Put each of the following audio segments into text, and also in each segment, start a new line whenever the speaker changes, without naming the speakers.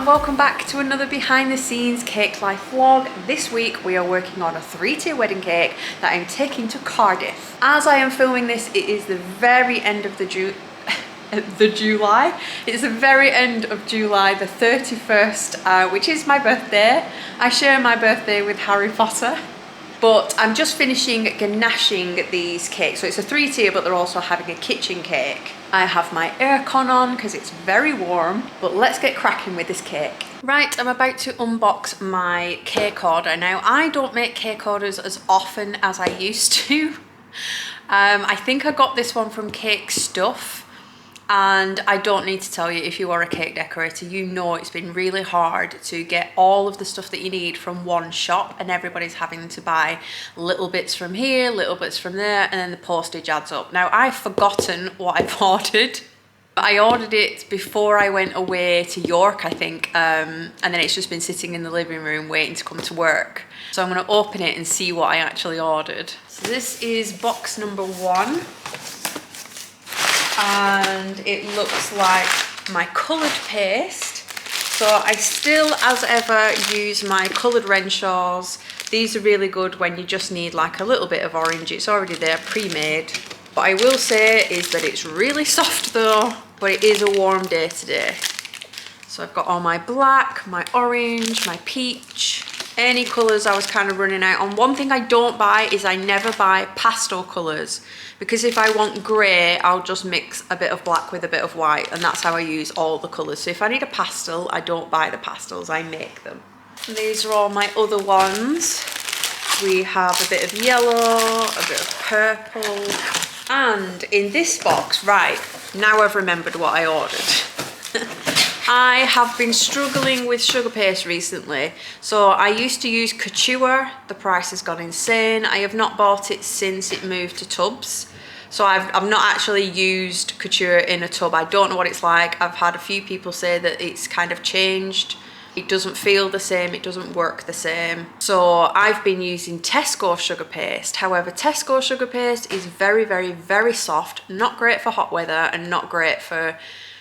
welcome back to another behind the scenes cake life vlog. This week we are working on a 3-tier wedding cake that I'm taking to Cardiff. As I am filming this, it is the very end of July. It's the very end of July, the 31st, which is my birthday. I share my birthday with Harry Potter. But I'm just finishing ganaching these cakes. So it's a 3-tier, but they're also having a kitchen cake. I have my aircon on because it's very warm, but let's get cracking with this cake. Right, I'm about to unbox my cake order. Now, I don't make cake orders as often as I used to. I think I got this one from Cake Stuff. And I don't need to tell you, if you are a cake decorator, you know it's been really hard to get all of the stuff that you need from one shop, and everybody's having to buy little bits from here, little bits from there, and then the postage adds up. Now, I've forgotten what I've ordered. I ordered it before I went away to York, I think, and then it's just been sitting in the living room waiting to come to work. So I'm going to open it and see what I actually ordered. So this is box number 1. And it looks like my coloured paste. So I still, as ever, use my coloured Renshaws. These are really good when you just need like a little bit of orange. It's already there, pre-made. What I will say is that it's really soft though, but it is a warm day today. So I've got all my black, my orange, my peach, any colours I was kind of running out on. One thing I don't buy is I never buy pastel colours, because if I want grey, I'll just mix a bit of black with a bit of white, and that's how I use all the colours. So if I need a pastel, I don't buy the pastels, I make them. And these are all my other ones. We have a bit of yellow, a bit of purple, and in this box, right, now I've remembered what I ordered. I have been struggling with Sugarpaste recently. So I used to use Couture. The price has gone insane. I have not bought it since it moved to tubs. So I've not actually used Couture in a tub. I don't know what it's like. I've had a few people say that it's kind of changed. It doesn't feel the same, it doesn't work the same. So I've been using Tesco Sugarpaste. However, Tesco Sugarpaste is very, very, very soft. Not great for hot weather and not great for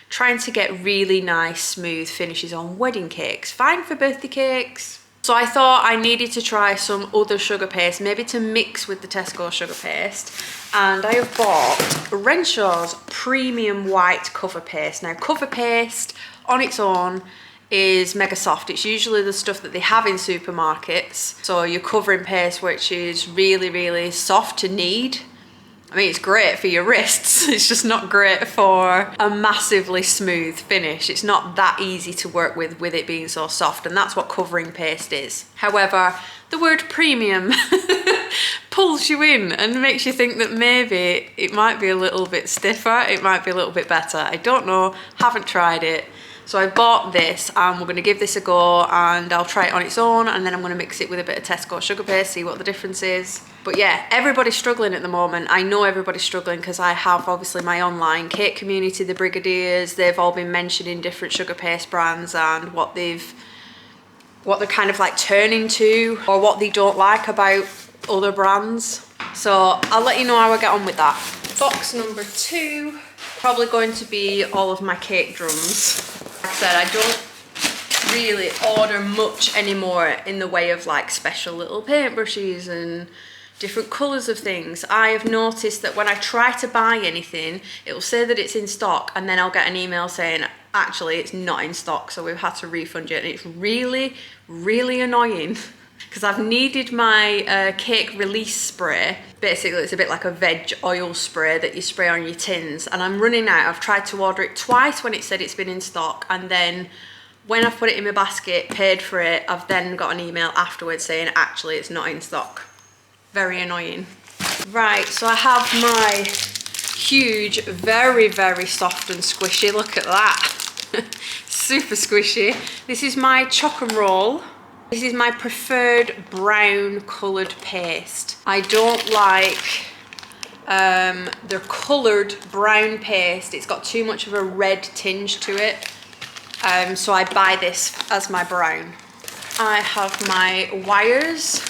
trying to get really nice smooth finishes on wedding cakes. Fine for birthday cakes. So I thought I needed to try some other sugar paste, maybe to mix with the Tesco sugar paste. And I have bought Renshaw's premium white cover paste. Now, cover paste on its own is mega soft. It's usually the stuff that they have in supermarkets. So your covering paste, which is really, really soft to knead. I mean, it's great for your wrists. It's just not great for a massively smooth finish. It's not that easy to work with it being so soft, and that's what covering paste is. However, the word premium pulls you in and makes you think that maybe it might be a little bit stiffer, it might be a little bit better. I don't know, haven't tried it. So I bought this, and we're going to give this a go, and I'll try it on its own, and then I'm going to mix it with a bit of Tesco sugar paste, see what the difference is. But yeah, everybody's struggling at the moment. I know everybody's struggling because I have obviously my online cake community, the Brigadiers. They've all been mentioning different sugar paste brands and what they're kind of like turning to, or what they don't like about other brands. So I'll let you know how I get on with that. Box number 2, probably going to be all of my cake drums. Like I said, I don't really order much anymore in the way of like special little paintbrushes and different colours of things. I have noticed that when I try to buy anything, it will say that it's in stock, and then I'll get an email saying actually it's not in stock, so we've had to refund you. And it's really, really annoying because I've needed my cake release spray. Basically, it's a bit like a veg oil spray that you spray on your tins, and I'm running out. I've tried to order it twice when it said it's been in stock, and then when I've put it in my basket, paid for it, I've then got an email afterwards saying actually it's not in stock. Very annoying. Right, so I have my huge, very, very soft and squishy. Look at that. Super squishy. This is my choc and roll. This is my preferred brown coloured paste. I don't like the coloured brown paste. It's got too much of a red tinge to it. So I buy this as my brown. I have my wires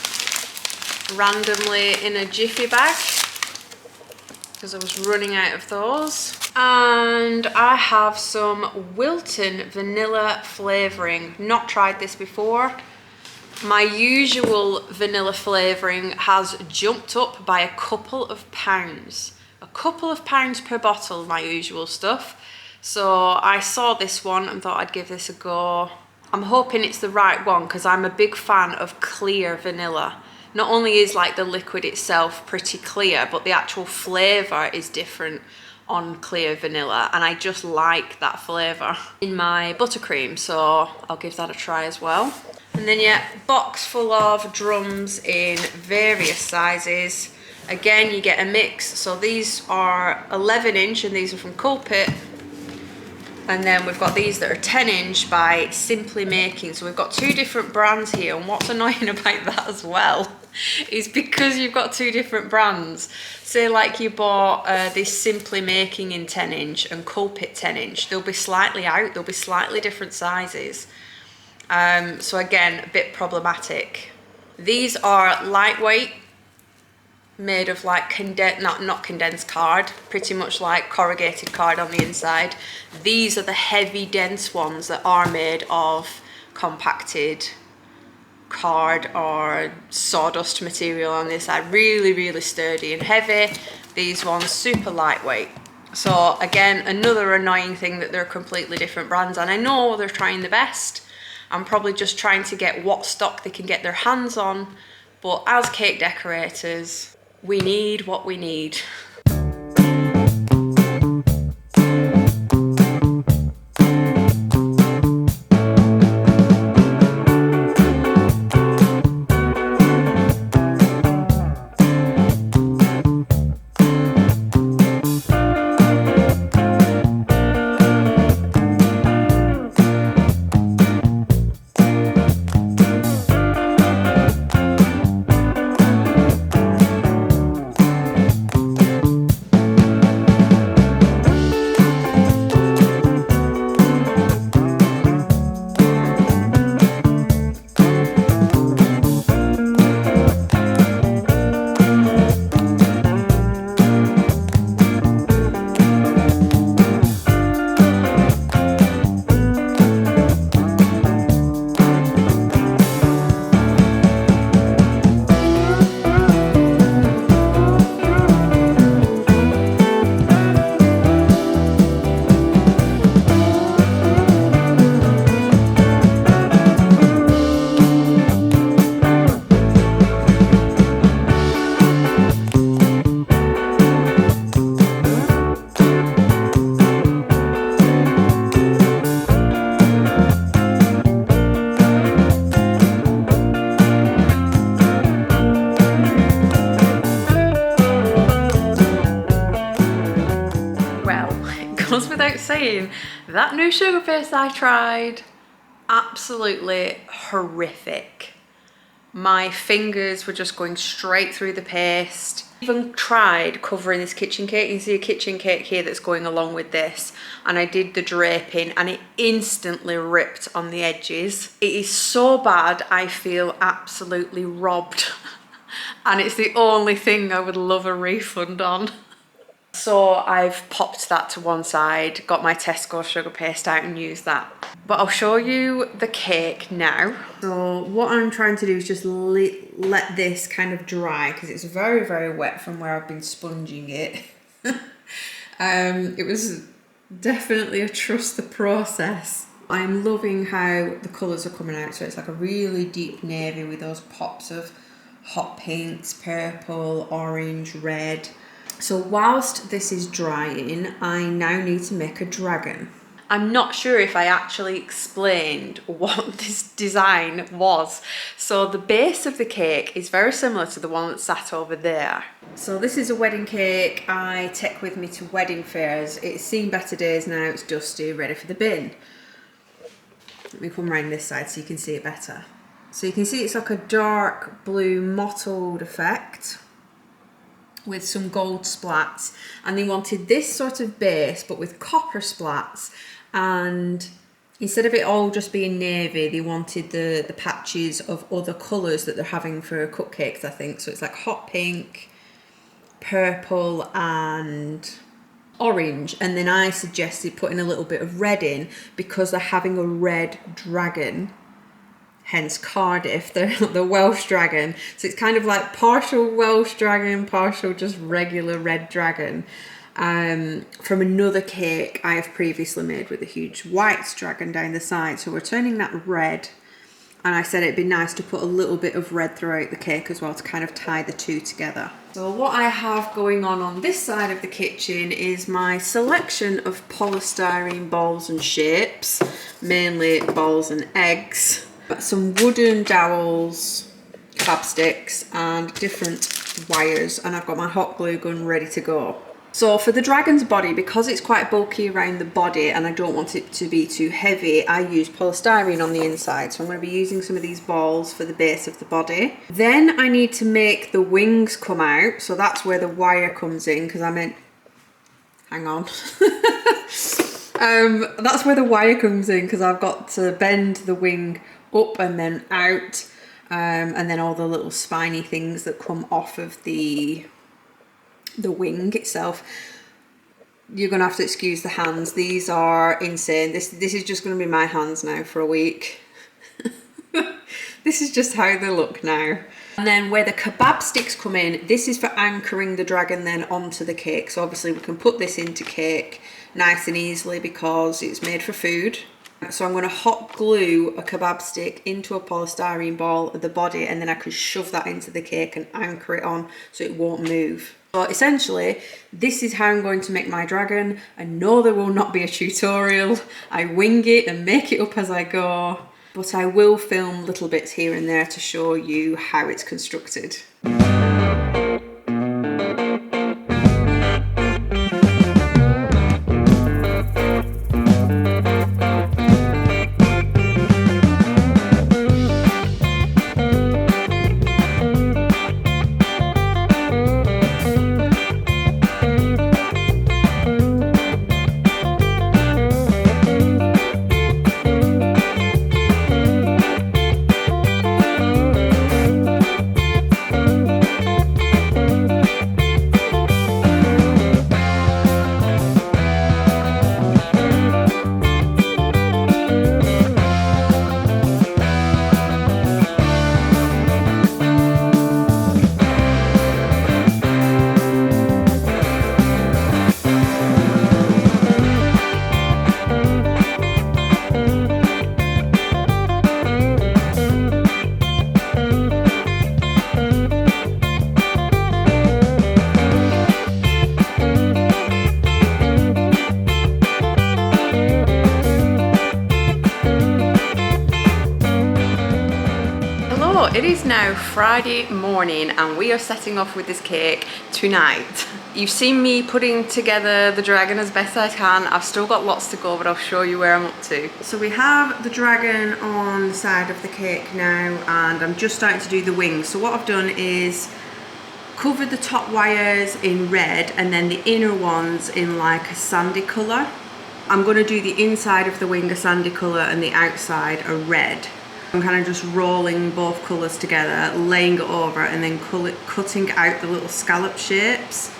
randomly in a jiffy bag because I was running out of those. And I have some Wilton vanilla flavouring. Not tried this before. My usual vanilla flavouring has jumped up by a couple of pounds. A couple of pounds per bottle, my usual stuff. So I saw this one and thought I'd give this a go. I'm hoping it's the right one because I'm a big fan of clear vanilla. Not only is like the liquid itself pretty clear, but the actual flavour is different on clear vanilla, and I just like that flavour in my buttercream, so I'll give that a try as well. And then yeah, box full of drums in various sizes. Again, you get a mix, so these are 11-inch and these are from Pulpit. And then we've got these that are 10-inch by Simply Making. So we've got two different brands here, and what's annoying about that as well is because you've got two different brands. Say like you bought this Simply Making in 10-inch and Pulpit 10-inch, they'll be slightly out, they'll be slightly different sizes. So again, a bit problematic. These are lightweight, made of like not condensed card, pretty much like corrugated card on the inside. These are the heavy dense ones that are made of compacted card or sawdust material on this side. Really, really sturdy and heavy. These ones super lightweight. So again, another annoying thing that they're completely different brands, and I know they're trying the best. I'm probably just trying to get what stock they can get their hands on, but as cake decorators, we need what we need. Goes without saying, that new sugar paste I tried, absolutely horrific. My fingers were just going straight through the paste. Even tried covering this kitchen cake. You can see a kitchen cake here that's going along with this, and I did the draping and it instantly ripped on the edges. It is so bad, I feel absolutely robbed. And it's the only thing I would love a refund on. So I've popped that to one side, got my Tesco sugar paste out and used that. But I'll show you the cake now. So what I'm trying to do is just let this kind of dry, because it's very, very wet from where I've been sponging it. It was definitely a trust the process. I'm loving how the colours are coming out. So it's like a really deep navy with those pops of hot pinks, purple, orange, red. So whilst this is drying, I now need to make a dragon. I'm not sure if I actually explained what this design was. So the base of the cake is very similar to the one that's sat over there. So this is a wedding cake I take with me to wedding fairs. It's seen better days now, it's dusty, ready for the bin. Let me come around this side so you can see it better. So you can see it's like a dark blue mottled effect with some gold splats, and they wanted this sort of base but with copper splats, and instead of it all just being navy, they wanted the patches of other colours that they're having for cupcakes, I think. So it's like hot pink, purple and orange, and then I suggested putting a little bit of red in because they're having a red dragon, hence Cardiff, the Welsh dragon. So it's kind of like partial Welsh dragon, partial just regular red dragon. From another cake I have previously made with a huge white dragon down the side. So we're turning that red, and I said it'd be nice to put a little bit of red throughout the cake as well to kind of tie the two together. So what I have going on this side of the kitchen is my selection of polystyrene balls and shapes, mainly balls and eggs, some wooden dowels, kebab sticks and different wires, and I've got my hot glue gun ready to go. So for the dragon's body, because it's quite bulky around the body and I don't want it to be too heavy, I use polystyrene on the inside. So I'm going to be using some of these balls for the base of the body. Then I need to make the wings come out. So that's where the wire comes in, because I meant, hang on. That's where the wire comes in, because I've got to bend the wing up and then out. And then all the little spiny things that come off of the wing itself. You're gonna have to excuse the hands, these are insane. This is just gonna be my hands now for a week. This is just how they look now. And then where the kebab sticks come in, this is for anchoring the dragon then onto the cake. So obviously we can put this into cake nice and easily because it's made for food. So I'm going to hot glue a kebab stick into a polystyrene ball at the body, and then I can shove that into the cake and anchor it on so it won't move. So essentially, this is how I'm going to make my dragon. I know there will not be a tutorial. I wing it and make it up as I go, but I will film little bits here and there to show you how it's constructed. It is now Friday morning and we are setting off with this cake tonight. You've seen me putting together the dragon as best I can. I've still got lots to go, but I'll show you where I'm up to. So we have the dragon on the side of the cake now, and I'm just starting to do the wings. So what I've done is covered the top wires in red and then the inner ones in like a sandy colour. I'm going to do the inside of the wing a sandy colour and the outside a red. I'm kind of just rolling both colours together, laying it over and then cutting out the little scallop shapes.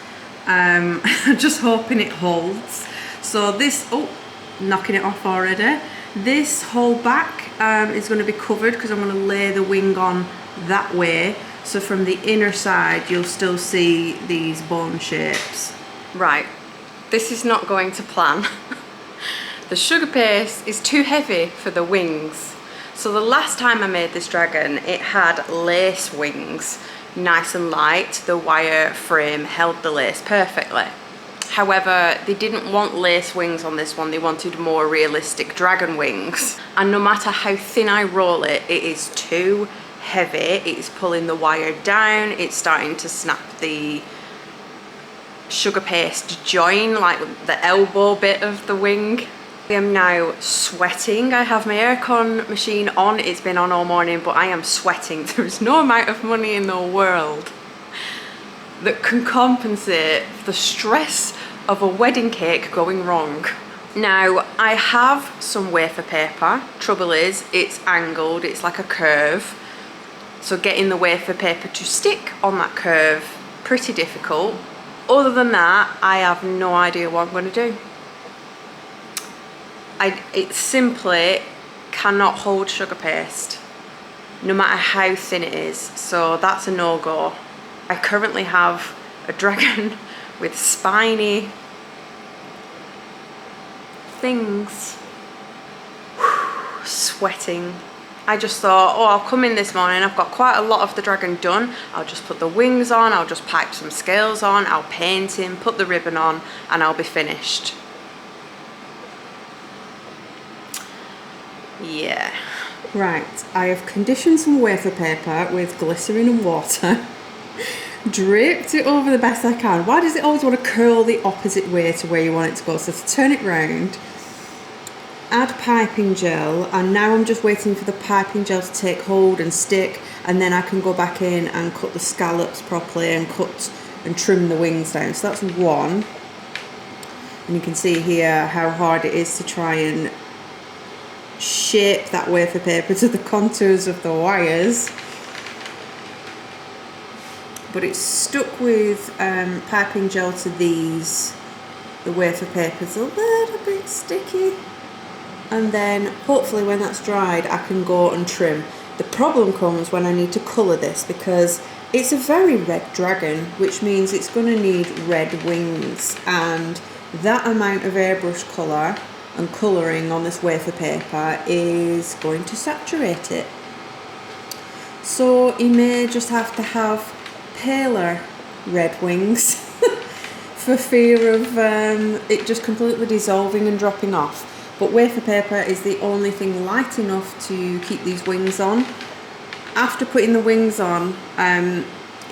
Just hoping it holds. So this, oh, knocking it off already. This whole back is going to be covered because I'm going to lay the wing on that way. So from the inner side, you'll still see these bone shapes. Right, this is not going to plan. The sugar paste is too heavy for the wings. So the last time I made this dragon, it had lace wings, nice and light. The wire frame held the lace perfectly. However, they didn't want lace wings on this one, they wanted more realistic dragon wings. And no matter how thin I roll it, it is too heavy. It's pulling the wire down, it's starting to snap the sugar paste join, like the elbow bit of the wing. I am now sweating. I have my aircon machine on. It's been on all morning, but I am sweating. There is no amount of money in the world that can compensate the stress of a wedding cake going wrong. Now, I have some wafer paper. Trouble is, it's angled, it's like a curve. So getting the wafer paper to stick on that curve, pretty difficult. other than that, I have no idea what I'm going to do. It simply cannot hold sugar paste, no matter how thin it is, so that's a no-go. I currently have a dragon with spiny things. Sweating. I just thought, oh, I'll come in this morning, I've got quite a lot of the dragon done, I'll just put the wings on, I'll just pipe some scales on, I'll paint him, put the ribbon on, and I'll be finished. Yeah. Right, I have conditioned some wafer paper with glycerin and water, draped it over the best I can. Why does it always want to curl the opposite way to where you want it to go? So to turn it round, add piping gel, and now I'm just waiting for the piping gel to take hold and stick, and then I can go back in and cut the scallops properly and cut and trim the wings down. So that's one. And you can see here how hard it is to try and shape that wafer paper to the contours of the wires, but it's stuck with piping gel to these. The wafer paper's a little bit sticky, and then hopefully when that's dried I can go and trim. The problem comes when I need to colour this, because it's a very red dragon, which means it's going to need red wings, and that amount of airbrush colour and colouring on this wafer paper is going to saturate it. So you may just have to have paler red wings for fear of it just completely dissolving and dropping off. But wafer paper is the only thing light enough to keep these wings on. After putting the wings on,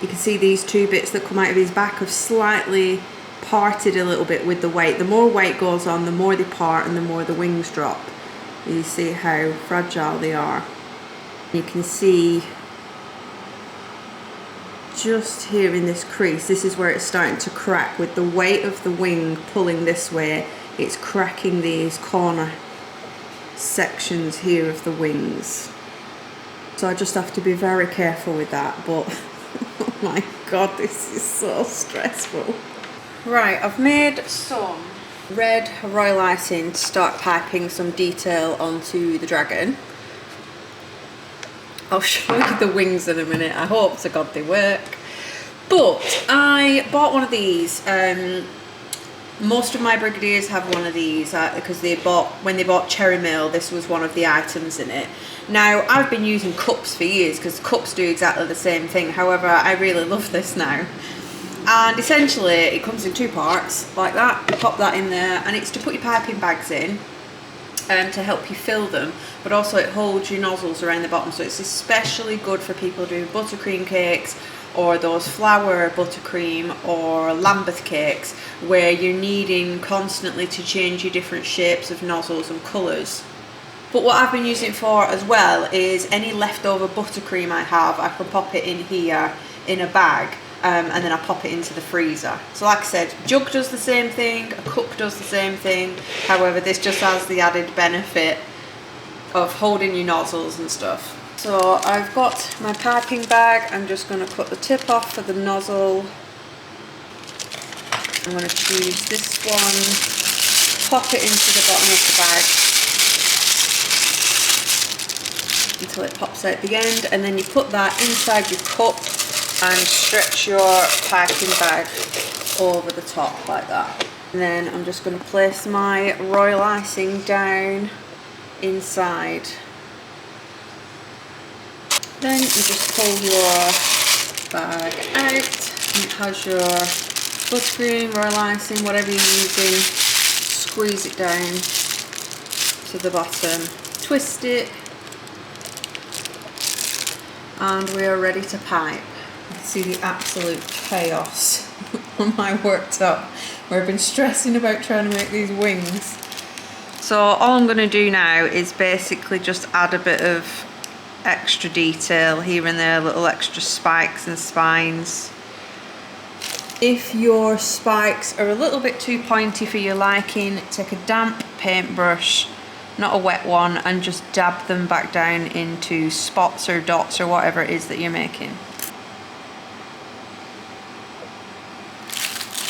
you can see these two bits that come out of his back have slightly parted a little bit with the weight. The more weight goes on, the more they part and the more the wings drop. You see how fragile they are. You can see just here in this crease, this is where it's starting to crack. With the weight of the wing pulling this way, it's cracking these corner sections here of the wings. So I just have to be very careful with that, but oh my god, this is so stressful. Right, I've made some red royal icing to start piping some detail onto the dragon. I'll show you the wings in a minute. I hope to God they work. But I bought one of these. Most of my brigadiers have one of these because when they bought Cherry Mill, this was one of the items in it. Now, I've been using cups for years because cups do exactly the same thing. However, I really love this now. And essentially it comes in two parts like that. You pop that in there, and it's to put your piping bags in to help you fill them, but also it holds your nozzles around the bottom, so it's especially good for people doing buttercream cakes or those flour buttercream or Lambeth cakes where you're needing constantly to change your different shapes of nozzles and colours. But what I've been using it for as well is any leftover buttercream I have, I can pop it in here in a bag. And then I pop it into the freezer. So like I said, jug does the same thing, a cup does the same thing. However, this just has the added benefit of holding your nozzles and stuff. So I've got my piping bag. I'm just going to cut the tip off for the nozzle. I'm going to choose this one, pop it into the bottom of the bag until it pops out the end, and then you put that inside your cup and stretch your piping bag over the top like that. And then I'm just going to place my royal icing down inside. Then you just pull your bag out, and it has your buttercream, royal icing, whatever you're using. Squeeze it down to the bottom, twist it, and we are ready to pipe. See the absolute chaos on my worktop where I've been stressing about trying to make these wings. So all I'm going to do now is basically just add a bit of extra detail here and there, little extra spikes and spines. If your spikes are a little bit too pointy for your liking, take a damp paintbrush, not a wet one, and just dab them back down into spots or dots or whatever it is that you're making.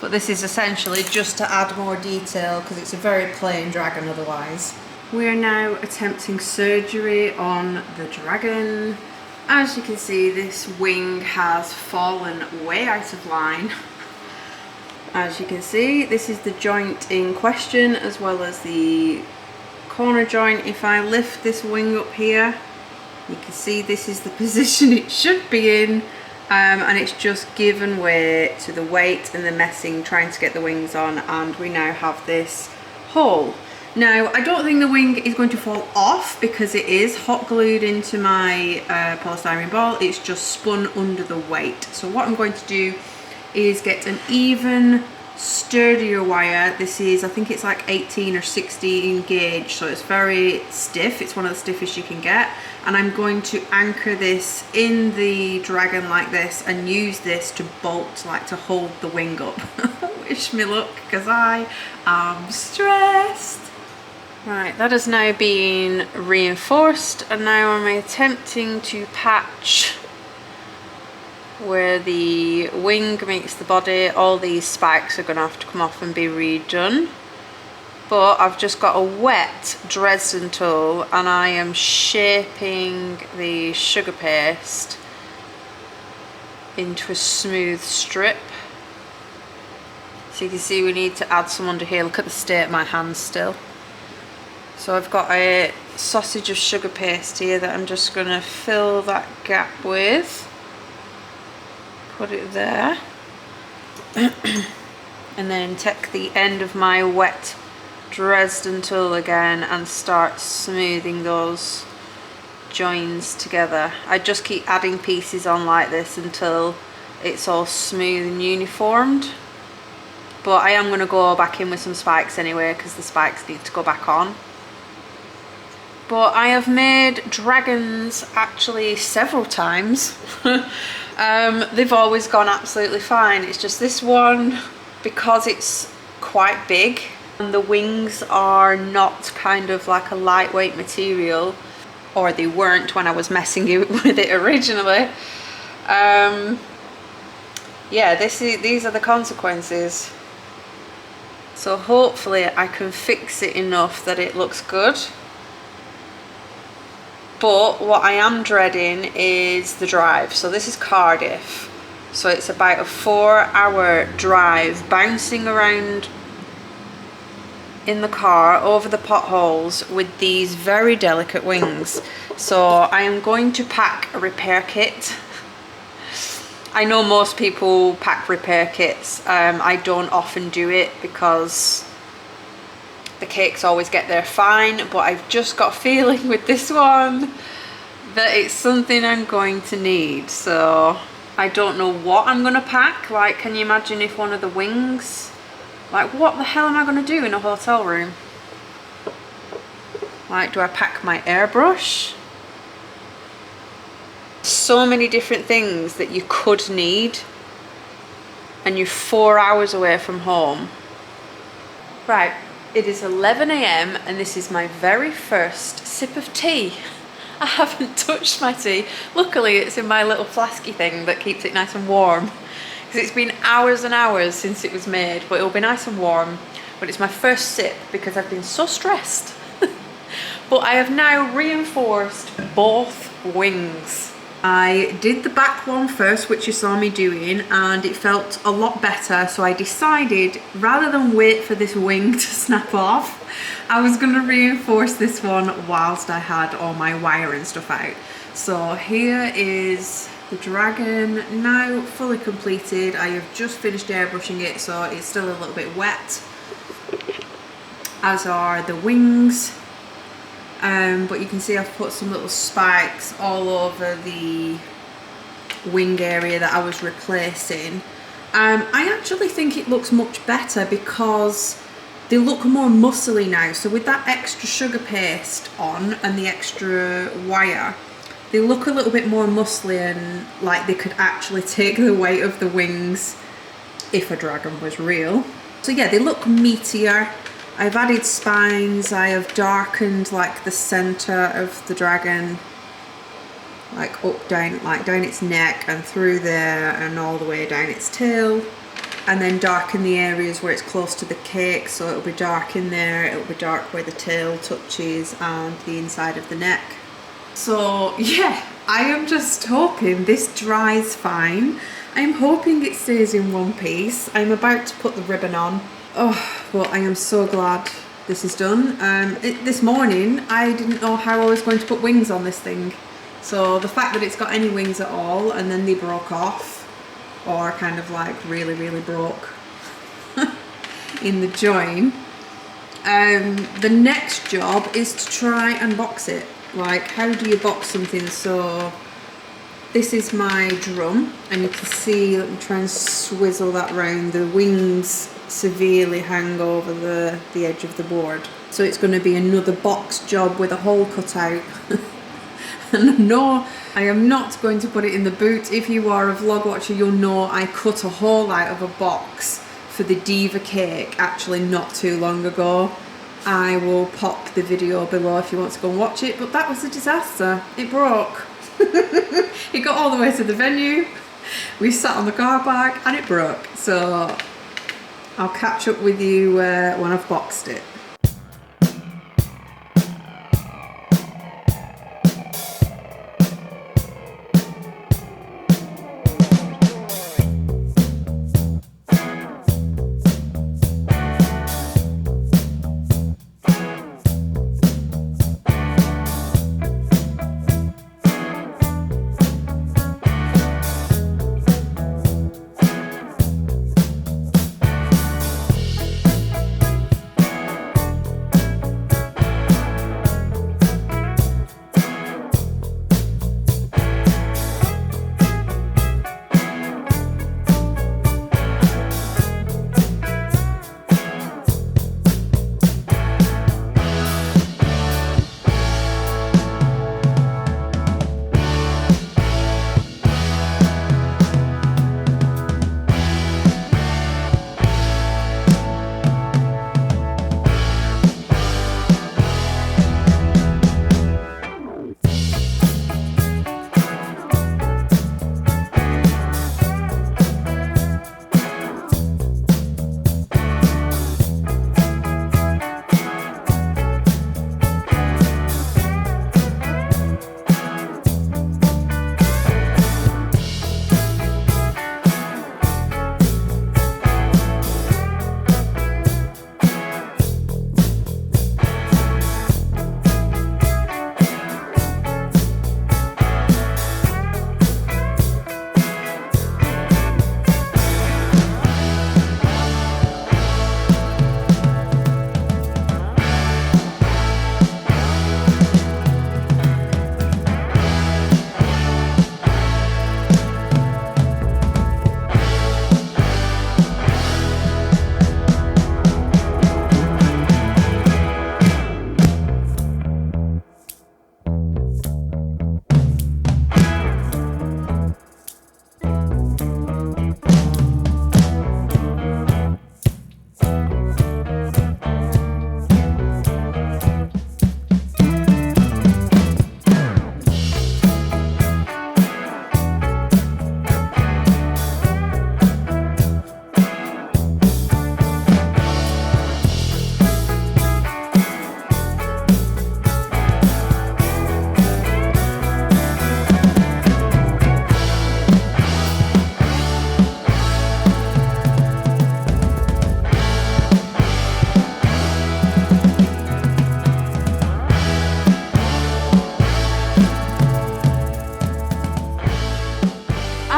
But this is essentially just to add more detail because it's a very plain dragon otherwise. We are now attempting surgery on the dragon. As you can see, this wing has fallen way out of line. As you can see, this is the joint in question as well as the corner joint. If I lift this wing up here, you can see this is the position it should be in, and it's just given way to the weight and the messing trying to get the wings on, and we now have this hole. Now, I don't think the wing is going to fall off because it is hot glued into my polystyrene ball. It's just spun under the weight. So what I'm going to do is get an even sturdier wire. This is, I think it's like 18 or 16 gauge, so it's very stiff. It's one of the stiffest you can get. And I'm going to anchor this in the dragon like this and use this to bolt, like to hold the wing up. Wish me luck, because I am stressed. Right, that has now been reinforced, and now I'm attempting to patch where the wing meets the body. All these spikes are going to have to come off and be redone. But I've just got a wet Dresden tool and I am shaping the sugar paste into a smooth strip. So you can see we need to add some under here. Look at the state of my hands still. So I've got a sausage of sugar paste here that I'm just going to fill that gap with. Put it there. And then take the end of my wet Dresden tool again and start smoothing those joins together. I just keep adding pieces on like this until it's all smooth and uniformed. But I am going to go back in with some spikes anyway because the spikes need to go back on. But I have made dragons actually several times. They've always gone absolutely fine. It's just this one, because it's quite big and the wings are not kind of like a lightweight material, or they weren't when I was messing with it originally. Yeah, these are the consequences. So hopefully I can fix it enough that it looks good. But what I am dreading is the drive. So this is Cardiff. So it's about a 4-hour drive, bouncing around in the car over the potholes with these very delicate wings. So I am going to pack a repair kit. I know most people pack repair kits. I don't often do it because the cakes always get there fine, but I've just got a feeling with this one that it's something I'm going to need. So I don't know what I'm gonna pack. Like, can you imagine if one of the wings, like what the hell am I gonna do in a hotel room? Like, do I pack my airbrush? So many different things that you could need, and you're 4 hours away from home. Right. It is 11 AM and this is my very first sip of tea. I haven't touched my tea. Luckily it's in my little flasky thing that keeps it nice and warm. Because it's been hours and hours since it was made, but it'll be nice and warm. But it's my first sip because I've been so stressed. But I have now reinforced both wings. I did the back one first, which you saw me doing, and it felt a lot better, so I decided rather than wait for this wing to snap off, I was going to reinforce this one whilst I had all my wire and stuff out. So here is the dragon now fully completed. I have just finished airbrushing it, so it's still a little bit wet, as are the wings. But you can see I've put some little spikes all over the wing area that I was replacing. I actually think it looks much better because they look more muscly now. So with that extra sugar paste on and the extra wire, they look a little bit more muscly and like they could actually take the weight of the wings if a dragon was real. So yeah, they look meatier. I've added spines, I have darkened like the center of the dragon, like up, down, like down its neck and through there and all the way down its tail. and then darken the areas where it's close to the cake, so it'll be dark in there, it'll be dark where the tail touches and the inside of the neck. So yeah, I am just hoping this dries fine. I'm hoping it stays in one piece. I'm about to put the ribbon on. Oh, well, I am so glad this is done. This morning I didn't know how I was going to put wings on this thing. So the fact that it's got any wings at all and then they broke off, or kind of like really broke in the join. The next job is to try and box it. Like, how do you box something? So this is my drum, and you can see, let me try and swizzle that round. The wings severely hang over the edge of the board. So it's going to be another box job with a hole cut out. And no, I am not going to put it in the boot. If you are a vlog watcher, you'll know I cut a hole out of a box for the Diva cake actually not too long ago. I will pop the video below if you want to go and watch it, but that was a disaster. It broke. It got all the way to the venue. We sat on the car park and it broke. So I'll catch up with you when I've boxed it.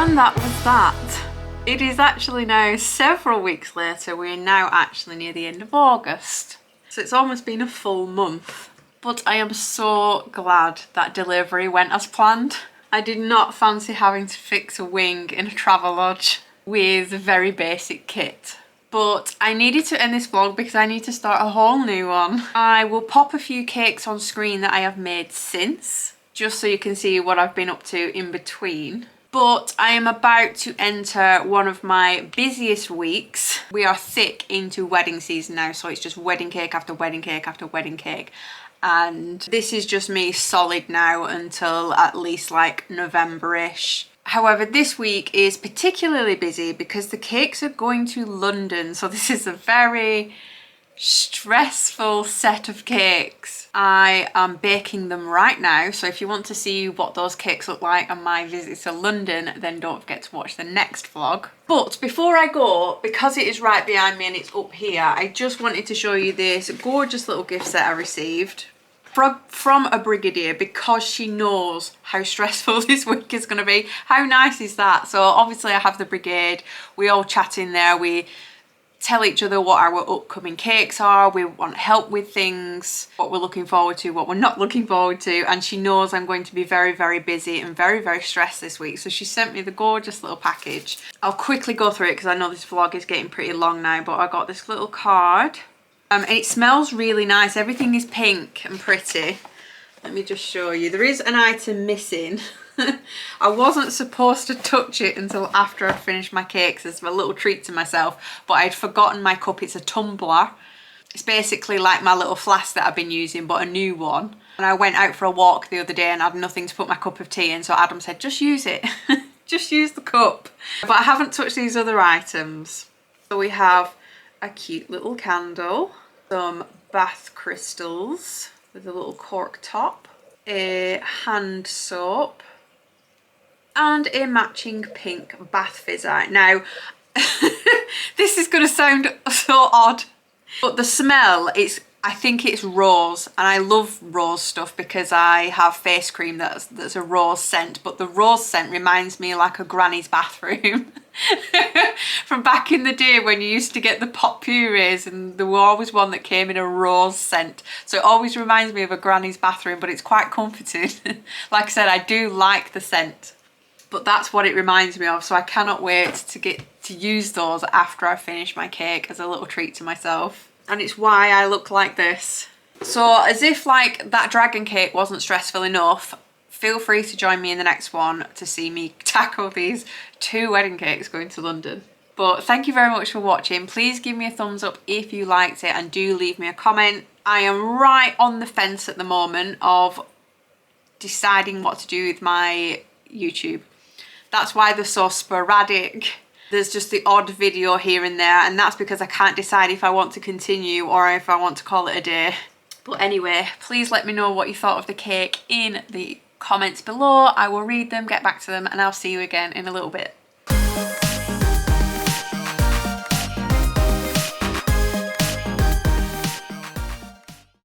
And that was that. It is actually now several weeks later. We're now actually near the end of August. So it's almost been a full month. But I am so glad that delivery went as planned. I did not fancy having to fix a wing in a Travelodge with a very basic kit. But I needed to end this vlog because I need to start a whole new one. I will pop a few cakes on screen that I have made since, just so you can see what I've been up to in between. But I am about to enter one of my busiest weeks. We are thick into wedding season now, so it's just wedding cake after wedding cake after wedding cake. And this is just me solid now until at least like November-ish. However, this week is particularly busy because the cakes are going to London. So this is a very stressful set of cakes. I am baking them right now. So if you want to see what those cakes look like on my visit to London, then don't forget to watch the next vlog. But before I go, because it is right behind me and it's up here, I just wanted to show you this gorgeous little gift set I received from a brigadier, because she knows how stressful this week is going to be. How nice is that? So obviously I have the brigade, we all chat in there, we tell each other what our upcoming cakes are, we want help with things, what we're looking forward to, what we're not looking forward to, and she knows I'm going to be very, very busy and very, very stressed this week. So she sent me the gorgeous little package. I'll quickly go through it because I know this vlog is getting pretty long now, but I got this little card. And it smells really nice. Everything is pink and pretty. Let me just show you. There is an item missing. I wasn't supposed to touch it until after I finished my cakes as a little treat to myself, but I'd forgotten my cup. It's a tumbler. It's basically like my little flask that I've been using, but a new one. And I went out for a walk the other day and I had nothing to put my cup of tea in, so Adam said, just use it. Just use the cup. But I haven't touched these other items. So we have a cute little candle, some bath crystals with a little cork top, a hand soap, and a matching pink bath fizzer. Now, this is going to sound so odd, but the smell is, I think it's rose, and I love rose stuff because I have face cream that's a rose scent, but the rose scent reminds me like a granny's bathroom. From back in the day when you used to get the pot purees, and there were always one that came in a rose scent. So it always reminds me of a granny's bathroom, but it's quite comforting. Like I said, I do like the scent, but that's what it reminds me of. So I cannot wait to get to use those after I finish my cake as a little treat to myself. And it's why I look like this. So as if like that dragon cake wasn't stressful enough, feel free to join me in the next one to see me tackle these 2 wedding cakes going to London. But thank you very much for watching. Please give me a thumbs up if you liked it, and do leave me a comment. I am right on the fence at the moment of deciding what to do with my YouTube. That's why they're so sporadic. There's just the odd video here and there, and that's because I can't decide if I want to continue or if I want to call it a day. But anyway, please let me know what you thought of the cake in the comments below. I will read them, get back to them, and I'll see you again in a little bit.